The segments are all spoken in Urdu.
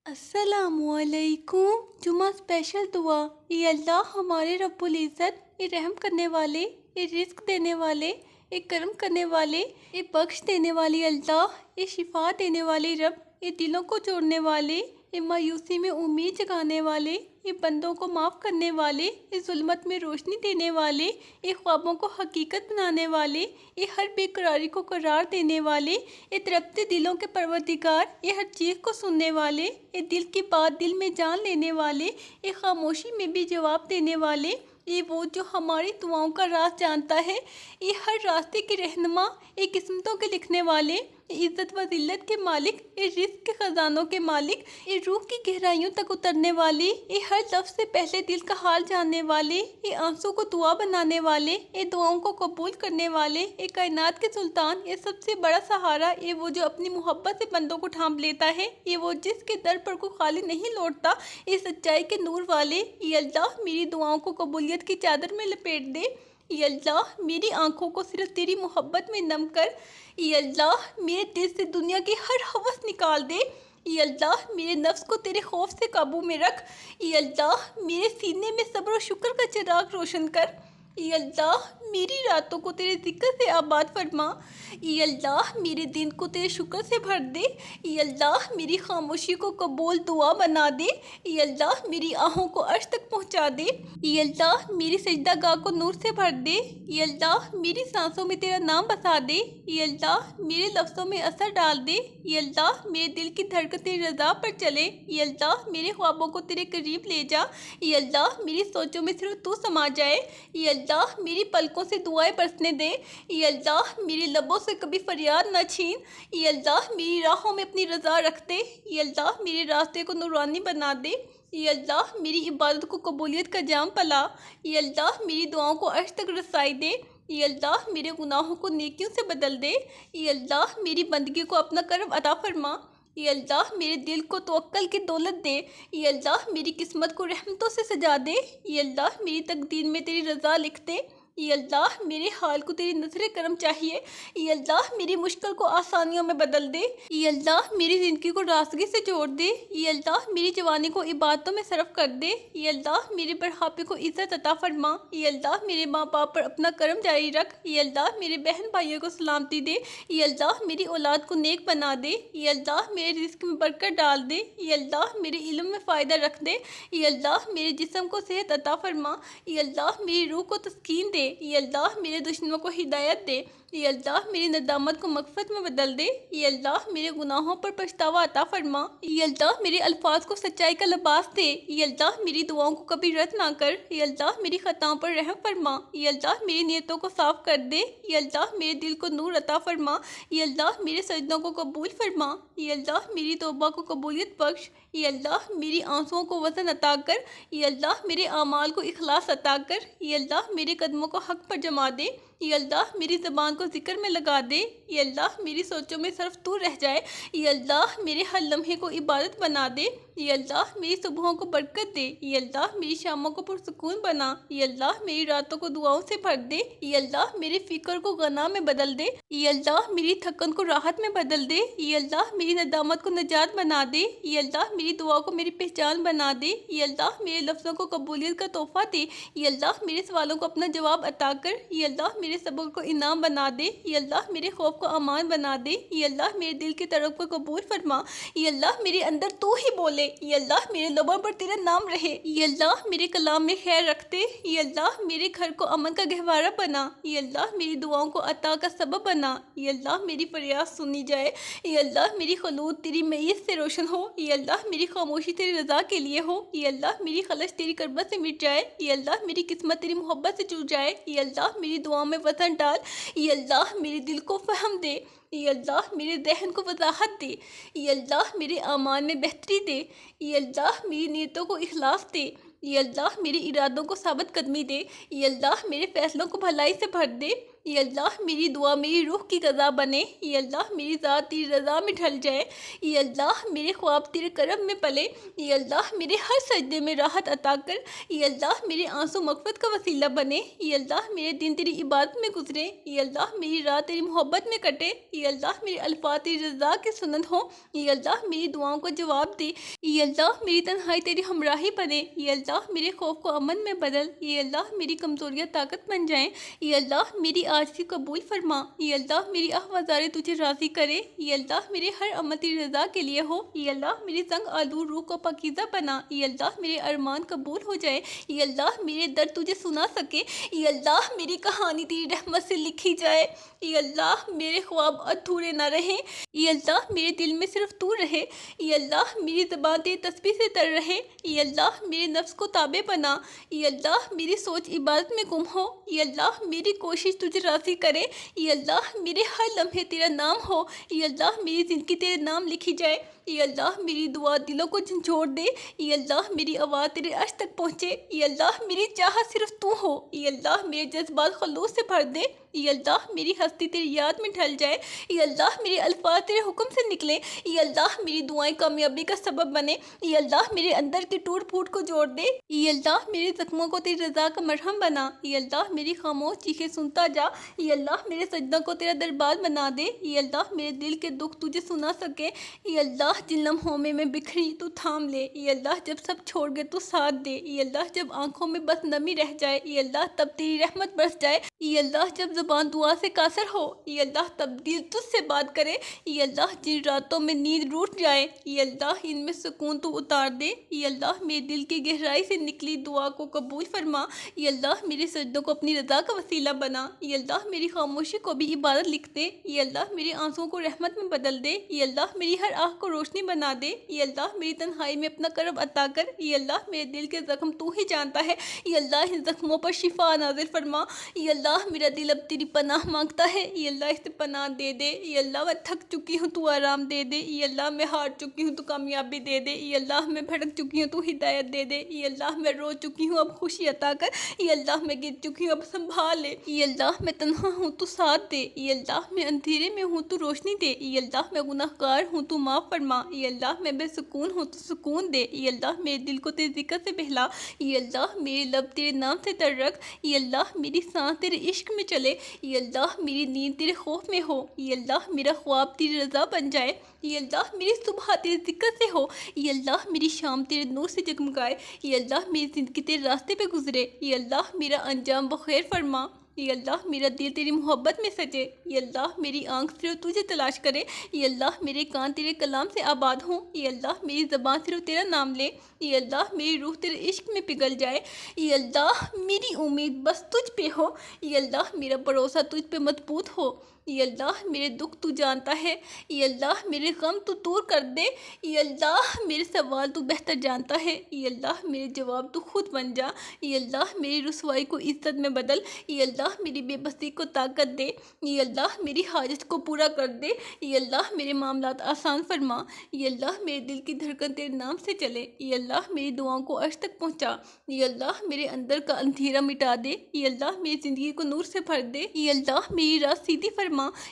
السلام علیکم۔ جمعہ اسپیشل دعا۔ اے اللہ ہمارے رب العزت، اے رحم کرنے والے، اے رزق دینے والے، اے کرم کرنے والے، اے بخش دینے والی اللہ، اے شفا دینے والے رب، اے دلوں کو جوڑنے والے، اے مایوسی میں امید جگانے والے، اے بندوں کو معاف کرنے والے، اے ظلمت میں روشنی دینے والے، اے خوابوں کو حقیقت بنانے والے، اے ہر بے قراری کو قرار دینے والے، اے تڑپتے دلوں کے پروردگار، اے ہر چیخ کو سننے والے، اے دل کی بات دل میں جان لینے والے، اے خاموشی میں بھی جواب دینے والے، اے وہ جو ہماری دعاؤں کا راز جانتا ہے، اے ہر راستے کے رہنما، اے قسمتوں کے لکھنے والے، اے عزت و ذلت کے مالک، اے رزق کے خزانوں کے مالک، اے روح کی گہرائیوں تک اترنے والے، اے ہر لفظ سے پہلے دل کا حال جاننے والے، اے آنسوں کو دعا بنانے والے، اے دعاؤں کو قبول کرنے والے، اے کائنات کے سلطان، اے سب سے بڑا سہارا، اے وہ جو اپنی محبت سے بندوں کو ڈھانپ لیتا ہے، اے وہ جس کے در پر کوئی خالی نہیں لوٹتا، اے سچائی کے نور والے، اے اللہ میری دعاؤں کو قبولیت کی چادر میں لپیٹ دے، اے اللہ میری آنکھوں کو صرف تیری محبت میں نم کر، اے اللہ میرے دل سے دنیا کی ہر ہوس نکال دے، اے اللہ میرے نفس کو تیرے خوف سے قابو میں رکھ، اے اللہ میرے سینے میں صبر و شکر کا چراغ روشن کر، اے اللہ میری راتوں کو تیرے ذکر سے آباد فرما، اے اللہ میرے دن کو تیرے شکر سے بھر دے، اے اللہ میری خاموشی کو قبول دعا بنا دے، اے اللہ میری آہوں کو عرش تک پہنچا دے، اے اللہ میری سجدہ گاہ کو نور سے بھر دے، اے اللہ میری سانسوں میں تیرا نام بسا دے، اے اللہ میرے لفظوں میں اثر ڈال دے، اے اللہ میرے دل کی دھڑکن تیری رضا پر چلے، اے اللہ میرے خوابوں کو تیرے قریب لے جا، اے اللہ میری سوچوں میں صرف تو سما جائے، اے اللہ میری پلکوں سے دعائیں برسنے دے، اے اللہ میری لبوں سے کبھی فریاد نہ چھین، اے اللہ میری راہوں میں اپنی رضا رکھ دے، اے اللہ میرے راستے کو نورانی بنا دے، اے اللہ میری عبادت کو قبولیت کا جام پلا، اے اللہ میری دعاؤں کو عرش تک رسائی دے، اے اللہ میرے گناہوں کو نیکیوں سے بدل دے، اے اللہ میری بندگی کو اپنا کرم عطا فرما، اے اللہ میرے دل کو توکل کی دولت دے، اے اللہ میری قسمت کو رحمتوں سے سجا دے، اے اللہ میری تقدیر میں تیری رضا لکھ دے، اے اللہ میرے حال کو تیری نظر کرم چاہیے، اے اللہ میری مشکل کو آسانیوں میں بدل دے، اے اللہ میری زندگی کو راستگی سے جوڑ دے، اے اللہ میری جوانی کو عبادتوں میں صرف کر دے، اے اللہ میرے بڑھاپے کو عزت عطا فرما، اے اللہ میرے ماں باپ پر اپنا کرم جاری رکھ، اے اللہ میرے بہن بھائیوں کو سلامتی دے، اے اللہ میری اولاد کو نیک بنا دے، اے اللہ میرے رزق میں برکت ڈال دے، اے اللہ میرے علم میں فائدہ رکھ دے، اے اللہ میرے جسم کو صحت عطا فرما، اے اللہ میری روح کو تسکین دے، اے اللہ میرے دشمنوں کو ہدایت دے، اے اللہ میری ندامت کو مغفرت میں بدل دے، اے اللہ میرے گناہوں پر پچھتاوا عطا فرما، اے اللہ میرے الفاظ کو سچائی کا لباس دے، اے اللہ میری دعاؤں کو کبھی رد نہ کر، اے اللہ میری خطاؤں پر رحم فرما، اے اللہ میری نیتوں کو صاف کر دے، اے اللہ میرے دل کو نور عطا فرما، اے اللہ میرے سجدوں کو قبول فرما، اے اللہ میری توبہ کو قبولیت بخش، اے اللہ میری آنسوؤں کو وزن عطا کر، اے اللہ میرے اعمال کو اخلاص عطا کر، اے اللہ میرے قدموں کو حق پر جما دے، اے اللہ میری زبان کو ذکر میں لگا دے، اے اللہ میری سوچوں میں صرف تو رہ جائے، اے اللہ میرے ہر لمحے کو عبادت بنا دے، اے اللہ میری صبحوں کو برکت دے، اے اللہ میری شاموں کو پرسکون بنا، اے اللہ میری راتوں کو دعاؤں سے بھر دے، اے اللہ میرے فکر کو غنا میں بدل دے، اے اللہ میری تھکن کو راحت میں بدل دے، اے اللہ میری ندامت کو نجات بنا دے، اے اللہ میری دعا کو میری پہچان بنا دے، اے اللہ میرے لفظوں کو قبولیت کا تحفہ دے، اے اللہ میرے سوالوں کو اپنا جواب عطا کر، اے اللہ میرے صبر کو انعام بنا دے، اے اللہ میرے خوف کو امان بنا دے، اے اللہ میرے دل کی طرف کو قبول فرما، اے اللہ میرے اندر تو ہی بولے، اے اللہ میرے لبوں پر تیرا نام رہے، اے اللہ میرے کلام میں خیر رکھ دے، اے اللہ میرے گھر کو امن کا گہوارہ بنا، اے اللہ میری دعاؤں کو عطا کا سبب بنا، اے اللہ میری فریاد سنی جائے، اے اللہ میری خلوت تیری معیت سے روشن ہو، اے اللہ میری خاموشی تیری رضا کے لیے ہو، اے اللہ میری خلش تیری کربت سے مٹ جائے، اے اللہ میری قسمت تیری محبت سے جڑ جائے، اے اللہ میری دعاؤں میں وزن ڈال، اے اللہ میرے دل کو فہم دے، اے اللہ میرے ذہن کو وضاحت دے، اے اللہ میرے اعمال میں بہتری دے، اے اللہ میری نیتوں کو اخلاص دے، اے اللہ میرے ارادوں کو ثابت قدمی دے، اے اللہ میرے فیصلوں کو بھلائی سے بھر دے، یہ اللہ میری دعا میری روح کی غذا بنے، یہ اللہ میری ذات تیری رضا میں ڈھل جائے، یہ اللہ میرے خواب تیرے کرم میں پلے، یہ اللہ میرے ہر سجدے میں راحت عطا کر، یہ اللہ میرے آنسو مغفرت کا وسیلہ بنے، یہ اللہ میرے دن تیری عبادت میں گزرے، یہ اللہ میری رات تیری محبت میں کٹے، یہ اللہ میرے الفاظ تیری رضا کی سنت ہوں، یہ اللہ میری دعاؤں کو جواب دے، یہ اللہ میری تنہائی تیری ہمراہی بنے، یہ اللہ میرے خوف کو امن میں بدل، یہ اللہ میری کمزوریاں طاقت بن جائیں، یہ اللہ میری عاجزی قبول فرما، یہ اللہ میری آہوازارے تجھے راضی کرے، یہ اللہ میرے ہر عمل تیری رضا کے لیے ہو، یہ اللہ میری زنگ آلود روح کو پاکیزہ بنا، یہ اللہ میرے ارمان قبول ہو جائے، یہ اللہ میرے درد تجھے سنا سکے، یہ اللہ میری کہانی تیری رحمت سے لکھی جائے، یہ اللہ میرے خواب ادھورے نہ رہیں، یہ اللہ میرے دل میں صرف تو رہے، یہ اللہ میری زبان تیری تسبیح سے تر رہے، یہ اللہ میرے نفس کو تابع بنا، یہ اللہ میری سوچ عبادت میں گم ہو، یہ اللہ میری کوشش تجھے راضی کرے، یہ اللہ میرے ہر لمحے تیرا نام ہو، یہ اللہ میری زندگی تیرے نام لکھی جائے، یہ اللہ میری دعا دلوں کو جھنجھوڑ دے، یہ اللہ میری آواز تیرے عرش تک پہنچے، یہ اللہ میری چاہت صرف تو ہو، یہ اللہ میرے جذبات خلوص سے بھر دے، یہ اللہ میری ہستی تیری یاد میں ڈھل جائے، یہ اللہ میرے الفاظ تیرے حکم سے نکلے، یہ اللہ میری دعائیں کامیابی کا سبب بنے، یہ اللہ میرے اندر کی ٹوٹ پھوٹ کو جوڑ دے، یہ اللہ میرے زخموں کو تیری رضا کا مرہم بنا، یہ اللہ میری خاموش چیخیں سنتا جا، یہ اللہ میرے سجدوں کو تیرا دربار بنا دے، یہ اللہ میرے دل کے دکھ تجھے سنا سکے، یہ اللہ جن لمحوں میں بکھری تو تھام لے، یہ اللہ جب سب چھوڑ گئے تو ساتھ دے، یہ اللہ جب آنکھوں میں بس نمی رہ جائے، یہ اللہ تب تیری رحمت برس جائے، یہ اللہ جب زبان دعا سے قاصر ہو، یہ اللہ تبدیل تجھ سے بات کرے، یہ اللہ جن راتوں میں نیند روٹ جائے، یہ اللہ ان میں سکون تو اتار دے، یہ اللہ میرے دل کی گہرائی سے نکلی دعا کو قبول فرما، یہ اللہ میرے سجدوں کو اپنی رضا کا وسیلہ بنا، یہ اللہ میری خاموشی کو بھی عبادت لکھ دے، یہ اللہ میرے آنسوؤں کو رحمت میں بدل دے، یہ اللہ میری ہر آنکھ کو روشنی بنا دے، یہ اللہ میری تنہائی میں اپنا کرم عطا کر، یہ اللہ میرے دل کے زخم تو ہی جانتا ہے، یہ اللہ ان زخموں پر شفا نازل فرما، یہ اللہ میرا دل اب تیری پناہ مانگتا ہے، یہ اللہ اس سے پناہ دے دے، یہ اللہ میں تھک چکی ہوں تو آرام دے دے، یہ اللہ میں ہار چکی ہوں تو کامیابی دے دے، یہ اللہ میں بھٹک چکی ہوں تو ہدایت دے دے، یہ اللہ میں رو چکی ہوں اب خوشی عطا کر، یہ اللہ میں گر چکی ہوں اب سنبھال لے، یہ اللہ میں تنہا ہوں تو ساتھ دے، یہ اللہ میں اندھیرے میں ہوں تو روشنی دے، یہ اللہ میں گناہ گار ہوں تو معاف فرما، یہ اللہ میں بے سکون ہوں تو سکون دے، یہ اللہ میرے دل کو تیرے ذکر سے بہلا، یہ اللہ میرے لب تیرے نام سے تر رکھ، یہ اللہ میری سانس تیرے عشق میں چلے، یہ اللہ میری نیند تیرے خوف میں ہو، یہ اللہ میرا خواب تیری رضا بن جائے، یہ اللہ میری صبح تیرے ذکر سے ہو، یہ اللہ میری شام تیرے نور سے جگمگائے، یہ اللہ میری زندگی تیرے راستے پہ گزرے، یہ اللہ میرا انجام بخیر فرما، یہ اللہ میرا دل تیری محبت میں سجے، یہ اللہ میری آنکھ صرف تجھے تلاش کرے، یہ اللہ میرے کان تیرے کلام سے آباد ہوں، یہ اللہ میری زبان صرف تیرا نام لے، یہ اللہ میری روح تیرے عشق میں پگھل جائے، یہ اللہ میری امید بس تجھ پہ ہو، یہ اللہ میرا بھروسہ تجھ پہ مضبوط ہو، یہ اللہ میرے دکھ تو جانتا ہے، یہ اللہ میرے غم تو دور کر دے، یہ اللہ میرے سوال تو بہتر جانتا ہے، یہ اللہ میرے جواب تو خود بن جا، یہ اللہ میری رسوائی کو عزت میں بدل، یہ اللہ میری بے بسی کو طاقت دے، یہ اللہ میری حاجت کو پورا کر دے، یہ اللہ میرے معاملات آسان فرما، یہ اللہ میرے دل کی دھڑکن تیرے نام سے چلے، یہ اللہ میری دعاؤں کو عرش تک پہنچا، یہ اللہ میرے اندر کا اندھیرا مٹا دے، یہ اللہ میری زندگی کو نور سے بھر دے، یہ اللہ میری راہ سیدھی فرما،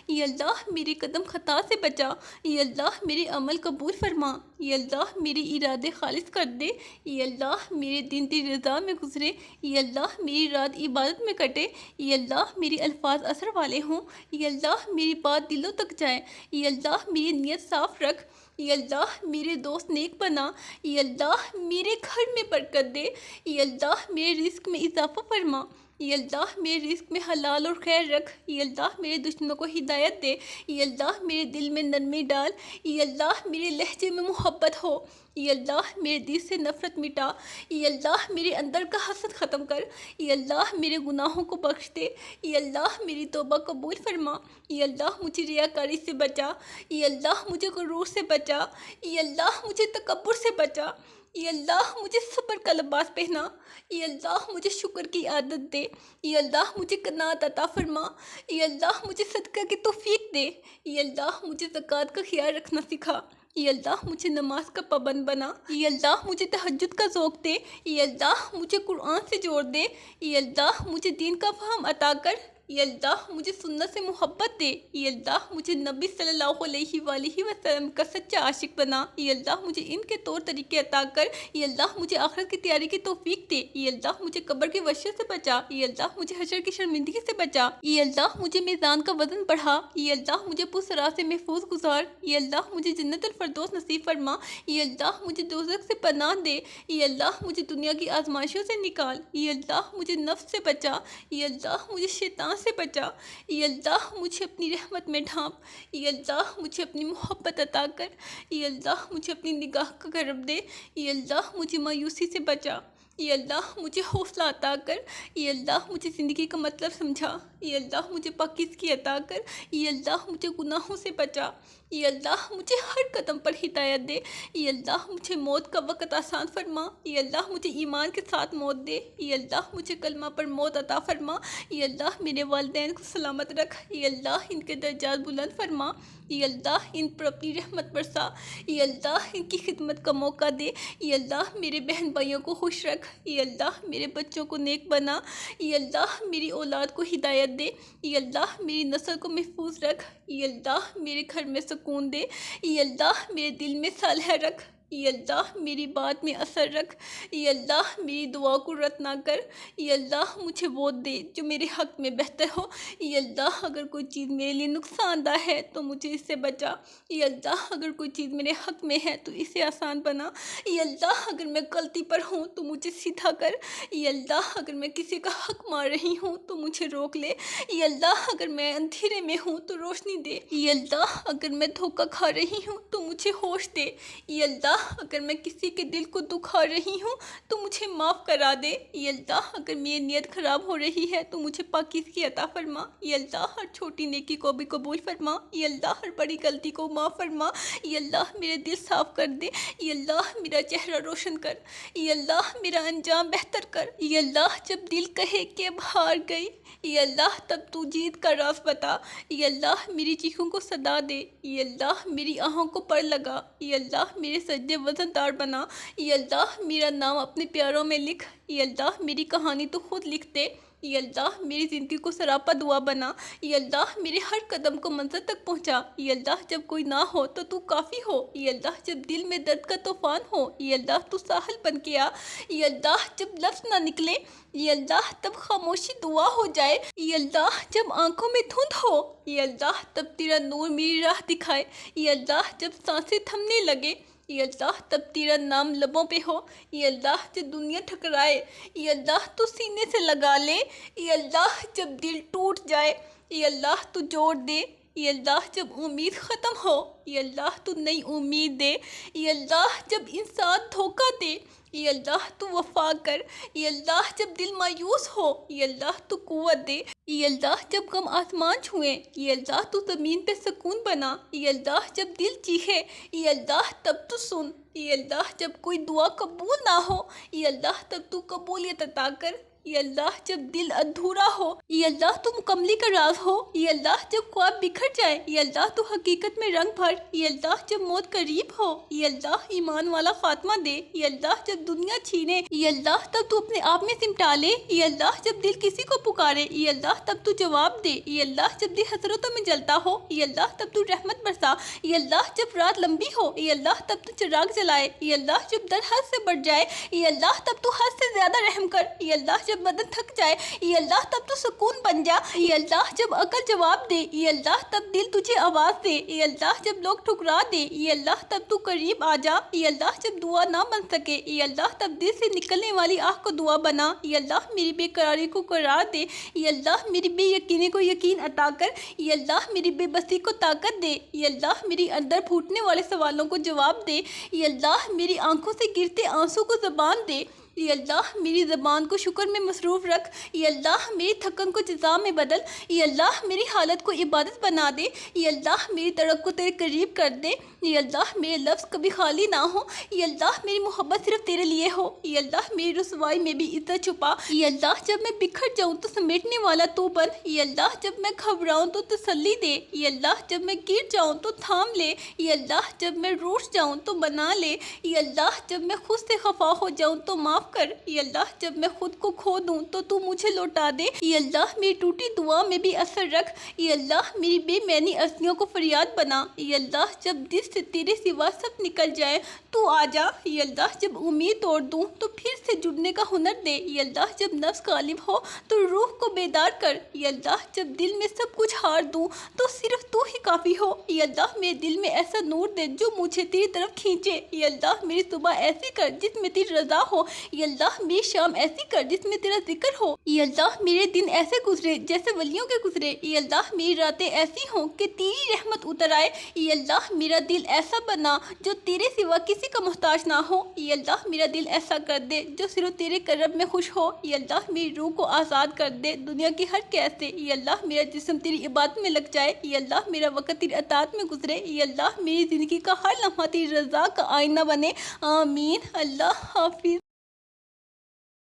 یہ اللہ میرے قدم خطا سے بچا، یہ اللہ میرے عمل قبول فرما، یہ اللہ میری ارادے خالص کر دے، یہ اللہ میرے دن تیری رضا میں گزرے، یہ اللہ میری رات عبادت میں کٹے، یہ اللہ میری الفاظ اثر والے ہوں، یہ اللہ میری بات دلوں تک جائے، یہ اللہ میری نیت صاف رکھ، یہ اللہ میرے دوست نیک بنا، یہ اللہ میرے گھر میں برکت دے، یہ اللہ میرے رزق میں اضافہ فرما، یہ اللہ میرے رزق میں حلال اور خیر رکھ، یہ اللہ میرے دشمنوں کو ہدایت دے، یہ اللہ میرے دل میں نرمی ڈال، یہ اللہ میرے لہجے میں محبت ہو، یہ اللہ میرے دل سے نفرت مٹا، یہ اللہ میرے اندر کا حسد ختم کر، یہ اللہ میرے گناہوں کو بخش دے، یہ اللہ میری توبہ قبول فرما، یہ اللہ مجھے ریاکاری سے بچا، یہ اللہ مجھے غرور سے بچا، یہ اللہ مجھے تکبر سے بچا، یہ اللہ مجھے صبر کا لباس پہنا، یہ اللہ مجھے شکر کی عادت دے، یہ اللہ مجھے قناعت عطا فرما، یہ اللہ مجھے صدقہ کی توفیق دے، یہ اللہ مجھے زکوٰۃ کا خیال رکھنا سکھا، یہ اللہ مجھے نماز کا پابند بنا، یہ اللہ مجھے تہجد کا ذوق دے، یہ اللہ مجھے قرآن سے جوڑ دے، یہ اللہ مجھے دین کا فہم عطا کر، یہ اللہ مجھے سنت سے محبت دے، یہ اللہ مجھے نبی صلی اللہ علیہ وآلہ وسلم کا سچا عاشق بنا، یہ اللہ مجھے ان کے طور طریقے عطا کر، یہ اللہ مجھے آخرت کی تیاری کی توفیق دے، یہ اللہ مجھے قبر کی وحشت سے بچا، یہ اللہ مجھے حشر کی شرمندگی سے بچا، یہ اللہ مجھے میزان کا وزن بڑھا، یہ اللہ مجھے پرسرا سے محفوظ گزار، یہ اللہ مجھے جنت الفردوس نصیب فرما، یہ اللہ مجھے دوزخ سے پناہ دے، یہ اللہ مجھے دنیا کی آزمائشوں سے نکال، یہ اللہ مجھے نفس سے بچا، یہ اللہ مجھے شیطان سے بچا، یہ اللہ مجھے اپنی رحمت میں ڈھانپ، یہ اللہ مجھے اپنی محبت عطا کر، یہ اللہ مجھے اپنی نگاہ کا کرب دے، یہ اللہ مجھے مایوسی سے بچا، یہ اللہ مجھے حوصلہ عطا کر، یہ اللہ مجھے زندگی کا مطلب سمجھا، یہ اللہ مجھے پاکیزگی عطا کر، یہ اللہ مجھے گناہوں سے بچا، یہ اللہ مجھے ہر قدم پر ہدایت دے، یہ اللہ مجھے موت کا وقت آسان فرما، یہ اللہ مجھے ایمان کے ساتھ موت دے، یہ اللہ مجھے کلمہ پر موت عطا فرما، یہ اللہ میرے والدین کو سلامت رکھ، یہ اللہ ان کے درجات بلند فرما، یہ اللہ ان پر اپنی رحمت برسا، یہ اللہ ان کی خدمت کا موقع دے، یہ اللہ میرے بہن بھائیوں کو خوش رکھ، یہ اللہ میرے بچوں کو نیک بنا، یہ اللہ میری اولاد کو ہدایت دے، یہ اللہ میری نسل کو محفوظ رکھ، یہ اللہ میرے گھر میں سکون دے، یہ اللہ میرے دل میں صالح رکھ، یہ اللہ میری بات میں اثر رکھ، یہ اللہ میری دعا کو رد نہ کر، یہ اللہ مجھے وہ دے جو میرے حق میں بہتر ہو، یہ اللہ اگر کوئی چیز میرے لیے نقصان دہ ہے تو مجھے اس سے بچا، یہ اللہ اگر کوئی چیز میرے حق میں ہے تو اسے آسان بنا، یہ اللہ اگر میں غلطی پر ہوں تو مجھے سیدھا کر، یہ اللہ اگر میں کسی کا حق مار رہی ہوں تو مجھے روک لے، یہ اللہ اگر میں اندھیرے میں ہوں تو روشنی دے، یہ اللہ اگر میں دھوکہ کھا رہی ہوں تو مجھے ہوش دے، یہ اللہ اگر میں کسی کے دل کو دکھا رہی ہوں تو مجھے معاف کرا دے، یہ اللہ اگر میری نیت خراب ہو رہی ہے تو مجھے پاکیزگی عطا فرما، یہ اللہ ہر چھوٹی نیکی کو بھی قبول فرما، یہ اللہ ہر بڑی غلطی کو معاف فرما، یہ اللہ میرے دل صاف کر دے، یہ اللہ میرا چہرہ روشن کر، یہ اللہ میرا انجام بہتر کر، یہ اللہ جب دل کہے کہ اب ہار گئی، یہ اللہ تب تو جیت کا راز بتا، یہ اللہ میری چیخوں کو صدا دے، یہ اللہ میری آہوں کو پر لگا، یہ اللہ میرے سجدے وزن دار بنا، یہ اللہ میرا نام اپنے پیاروں میں لکھ، یہ اللہ میری کہانی تو خود لکھ دے، یہ اللہ میری زندگی کو سراپا دعا بنا، یہ اللہ میرے ہر قدم کو منزل تک پہنچا، یہ اللہ جب کوئی نہ ہو تو کافی ہو، یہ اللہ جب دل میں درد کا طوفان ہو، یہ اللہ تو ساحل بن کے آ، یہ اللہ جب لفظ نہ نکلے، یہ اللہ تب خاموشی دعا ہو جائے، یہ اللہ جب آنکھوں میں دھند ہو، یہ اللہ تب تیرا نور میری راہ دکھائے، یہ اللہ جب سانسیں تھمنے لگے، یہ اللہ تب تیرا نام لبوں پہ ہو، یہ اللہ جب دنیا ٹھکرائے، یہ اللہ تو سینے سے لگا لے، یہ اللہ جب دل ٹوٹ جائے، یہ اللہ تو جوڑ دے، یہ اللہ جب امید ختم ہو، یہ اللہ تو نئی امید دے، یہ اللہ جب انسان دھوکہ دے، یہ اللہ تو وفا کر، یہ اللہ جب دل مایوس ہو، یہ اللہ تو قوت دے، یہ اللہ جب غم آسمان چھوئے، یہ اللہ تو زمین پہ سکون بنا، یہ اللہ جب دل چیخے، یہ اللہ تب تو سن، یہ اللہ جب کوئی دعا قبول نہ ہو، یہ اللہ تب تو قبولیت عطا کر، یہ اللہ جب دل ادھورا ہو، یہ اللہ تو مکملی کا راز ہو، یہ اللہ جب خواب بکھر جائے، یہ اللہ تو حقیقت میں رنگ بھر، یہ اللہ جب موت قریب ہو، یہ اللہ ایمان والا خاتمہ دے، یہ اللہ جب دنیا چھینے، یہ اللہ تب تو اپنے آپ میں سمٹا لے، یہ اللہ جب دل کسی کو پکارے، یہ اللہ تب تو جواب دے، یہ اللہ جب دل حسرتوں میں جلتا ہو، یہ اللہ تب تو رحمت برسا، یہ اللہ جب رات لمبی ہو، یہ اللہ تب تو چراغ جلائے، یہ اللہ جب در حد سے بڑھ جائے، یہ اللہ تب تو حد سے زیادہ رحم کر، یہ اللہ جب بدن تھک جائے، یہ اللہ تب تو سکون بن جا، یہ اللہ جب عقل جواب دے، یہ اللہ تب دل تجھے آواز دے، یہ اللہ جب لوگ ٹھکرا دے، یہ اللہ تب تو قریب آ جا، یہ اللہ جب دعا نہ بن سکے، یہ اللہ تب دل سے نکلنے والی آہ کو دعا بنا، یہ اللہ میری بے قراری کو قرار دے، یہ اللہ میری بے یقینی کو یقین عطا کر، یہ اللہ میری بے بسی کو طاقت دے، یہ اللہ میری اندر پھوٹنے والے سوالوں کو جواب دے، یہ اللہ میری آنکھوں سے گرتے آنسو کو زبان دے، یہ اللہ میری زبان کو شکر میں مصروف رکھ، یہ اللہ میری تھکن کو جزا میں بدل، یہ اللہ میری حالت کو عبادت بنا دے، یہ اللہ میری تڑپ کو تیرے قریب کر دے، یہ اللہ میرے لفظ کبھی خالی نہ ہو، یہ اللہ میری محبت صرف تیرے لیے ہو، یہ اللہ میری رسوائی میں بھی عزت چھپا، یہ اللہ جب میں بکھر جاؤں تو سمیٹنے والا تو بن، یہ اللہ جب میں گھبراؤں تو تسلی دے، یہ اللہ جب میں گر جاؤں تو تھام لے، یہ اللہ جب میں روٹھ جاؤں تو بنا لے، یہ اللہ جب میں خود سے خفا ہو جاؤں تو معاف معاف کر یا اللہ، جب میں خود کو کھو دوں تو تو مجھے لوٹا دے یا اللہ، میری ٹوٹی دعا میں بھی اثر رکھ یا اللہ، میری بے معنی عصیوں کو فریاد بنا یا اللہ، جب دل سے تیرے سوا سب نکل جائے تو آ جا یا اللہ، جب امید توڑ دوں تو پھر سے جڑنے کا ہنر دے یا اللہ، جب نفس غالب ہو تو روح کو بیدار کر یا اللہ، جب دل میں سب کچھ ہار دوں تو صرف تو ہی کافی ہو یا اللہ، میرے دل میں ایسا نور دے جو مجھے تیری طرف کھینچے یا اللہ، میری صبح ایسی کر جس میں تیری رضا ہو یا اللہ، میری شام ایسی کر جس میں تیرا ذکر ہو یا اللہ، میرے دن ایسے گزرے جیسے ولیوں کے گزرے یا اللہ، میری راتیں ایسی ہوں کہ تیری رحمت اتر آئے یا اللہ، میرا دل ایسا بنا جو تیرے سوا کسی کا محتاج نہ ہو یا اللہ، میرا دل ایسا کر دے جو صرف تیرے کرم میں خوش ہو یا اللہ، میری روح کو آزاد کر دے دنیا کی ہر قید سے یا اللہ، میرا جسم تیری عبادت میں لگ جائے یا اللہ، میرا وقت تیری اطاعت میں گزرے یا اللہ، میری زندگی کا ہر لمحہ تیری رضا کا آئینہ بنے، آمین۔ اللہ حافظ۔